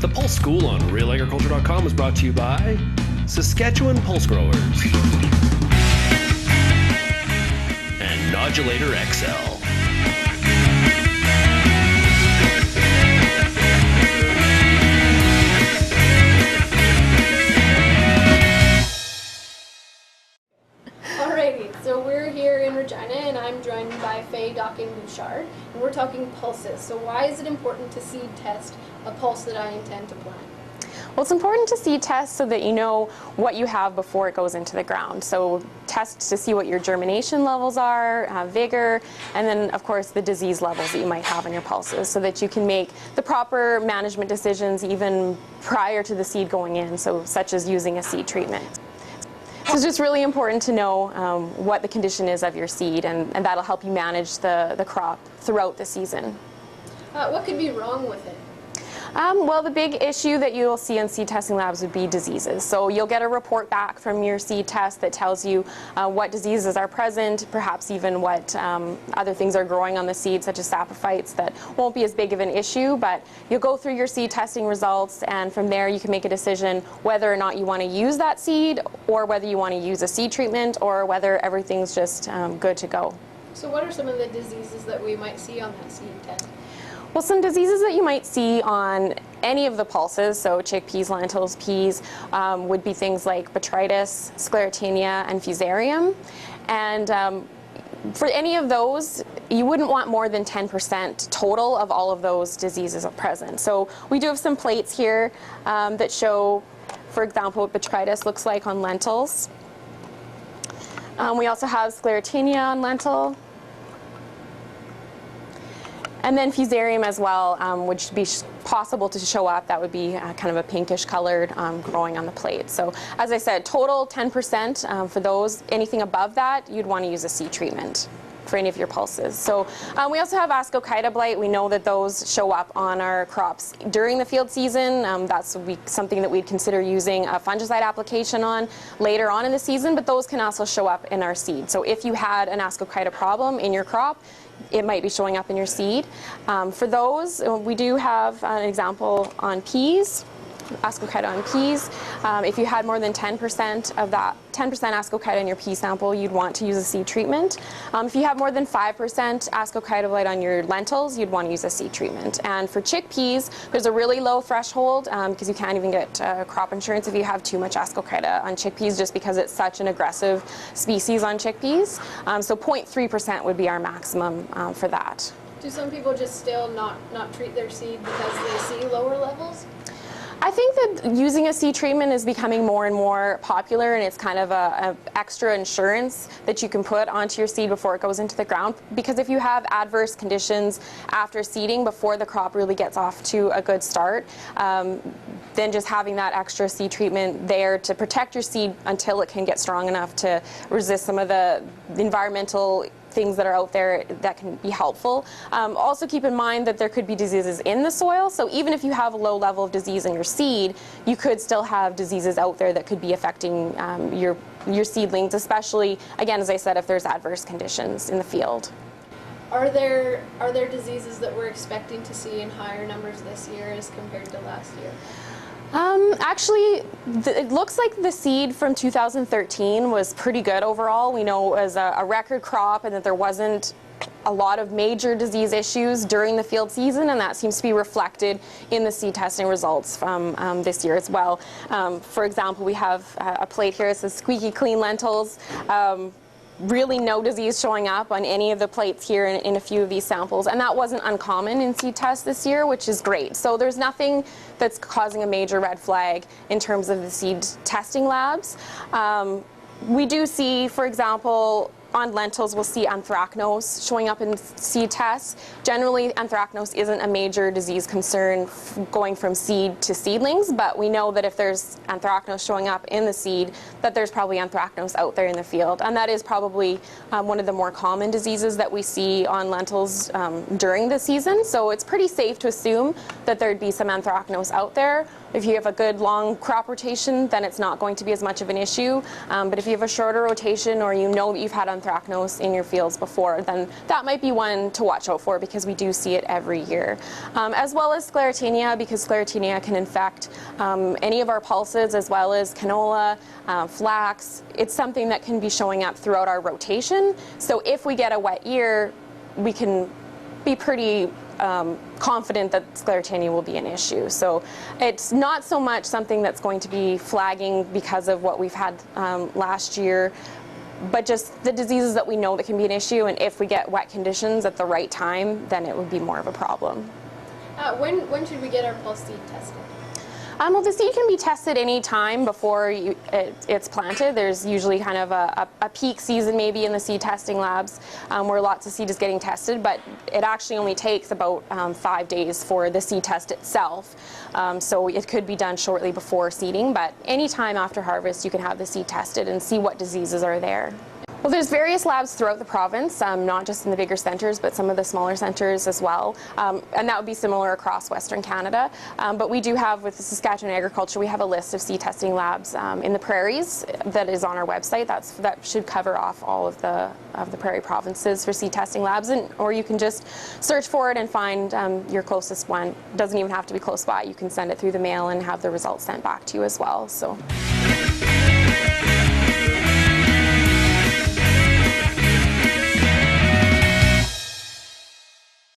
The Pulse School on realagriculture.com is brought to you by Saskatchewan Pulse Growers and Nodulator XL. So we're here in Regina, and I'm joined by Faye Docking-Bouchard, and we're talking pulses. So why is it important to seed test a pulse that I intend to plant? Well, it's important to seed test so that you know what you have before it goes into the ground. So test to see what your germination levels are, vigor, and then of course the disease levels that you might have in your pulses, so that you can make the proper management decisions even prior to the seed going in, so such as using a seed treatment. So it's just really important to know what the condition is of your seed, and that'll help you manage the crop throughout the season. What could be wrong with it? Well, the big issue that you'll see in seed testing labs would be diseases. So you'll get a report back from your seed test that tells you what diseases are present, perhaps even what other things are growing on the seed, such as saprophytes, that won't be as big of an issue. But you'll go through your seed testing results, and from there you can make a decision whether or not you want to use that seed, or whether you want to use a seed treatment, or whether everything's just good to go. So what are some of the diseases that we might see on that seed test? Well, some diseases that you might see on any of the pulses, so chickpeas, lentils, peas, would be things like botrytis, sclerotinia, and fusarium. And for any of those, you wouldn't want more than 10% total of all of those diseases are present. So we do have some plates here that show, for example, what botrytis looks like on lentils. We also have sclerotinia on lentil. And then fusarium as well, which would be possible to show up. That would be kind of a pinkish colored growing on the plate. So as I said, total 10% for those. Anything above that, you'd want to use a seed treatment for any of your pulses. So we also have Asco Qaeda blight. We know that those show up on our crops during the field season. That's something that we'd consider using a fungicide application on later on in the season, but those can also show up in our seed. So if you had an Asco Qaeda problem in your crop, it might be showing up in your seed. For those, we do have an example on peas, Asco Qaeda on peas. If you had more than 10% of that, 10% Asco Qaeda in your pea sample, you'd want to use a seed treatment. If you have more than 5% Asco Qaeda blight on your lentils, you'd want to use a seed treatment. And for chickpeas, there's a really low threshold because you can't even get crop insurance if you have too much Asco Qaeda on chickpeas, just because it's such an aggressive species on chickpeas. So 0.3% would be our maximum for that. Do some people just still not treat their seed because they see lower levels? I think that using a seed treatment is becoming more and more popular, and it's kind of a extra insurance that you can put onto your seed before it goes into the ground. Because if you have adverse conditions after seeding, before the crop really gets off to a good start, then just having that extra seed treatment there to protect your seed until it can get strong enough to resist some of the environmental things that are out there that can be helpful. Also keep in mind that there could be diseases in the soil, so even if you have a low level of disease in your seed, you could still have diseases out there that could be affecting your seedlings, especially, again, as I said, if there's adverse conditions in the field. Are there diseases that we're expecting to see in higher numbers this year as compared to last year? Actually, it looks like the seed from 2013 was pretty good overall. We know it was a record crop and that there wasn't a lot of major disease issues during the field season, and that seems to be reflected in the seed testing results from this year as well. For example, we have a plate here that says squeaky clean lentils. Really no disease showing up on any of the plates here in a few of these samples, and that wasn't uncommon in seed tests this year, which is great. So there's nothing that's causing a major red flag in terms of the seed testing labs. We do see, for example, on lentils, we'll see anthracnose showing up in seed tests. Generally, anthracnose isn't a major disease concern going from seed to seedlings, but we know that if there's anthracnose showing up in the seed, that there's probably anthracnose out there in the field. And that is probably one of the more common diseases that we see on lentils during the season. So it's pretty safe to assume that there'd be some anthracnose out there. If you have a good long crop rotation, then it's not going to be as much of an issue. But if you have a shorter rotation, or you know that you've had anthracnose in your fields before, then that might be one to watch out for, because we do see it every year. As well as Sclerotinia, because Sclerotinia can infect any of our pulses, as well as canola, flax. It's something that can be showing up throughout our rotation. So if we get a wet year, we can be pretty confident that Sclerotinia will be an issue. So it's not so much something that's going to be flagging because of what we've had last year, but just the diseases that we know that can be an issue, and if we get wet conditions at the right time, then it would be more of a problem. When should we get our pulse seed tested? Well, the seed can be tested any time before it's planted. There's usually kind of a peak season maybe in the seed testing labs where lots of seed is getting tested, but it actually only takes about 5 days for the seed test itself. So it could be done shortly before seeding, but any time after harvest you can have the seed tested and see what diseases are there. Well, there's various labs throughout the province, not just in the bigger centres, but some of the smaller centres as well. And that would be similar across Western Canada. But we do have, with the Saskatchewan Agriculture, we have a list of seed testing labs in the prairies that is on our website. That should cover off all of the prairie provinces for seed testing labs. Or you can just search for it and find your closest one. It doesn't even have to be close by. You can send it through the mail and have the results sent back to you as well. So.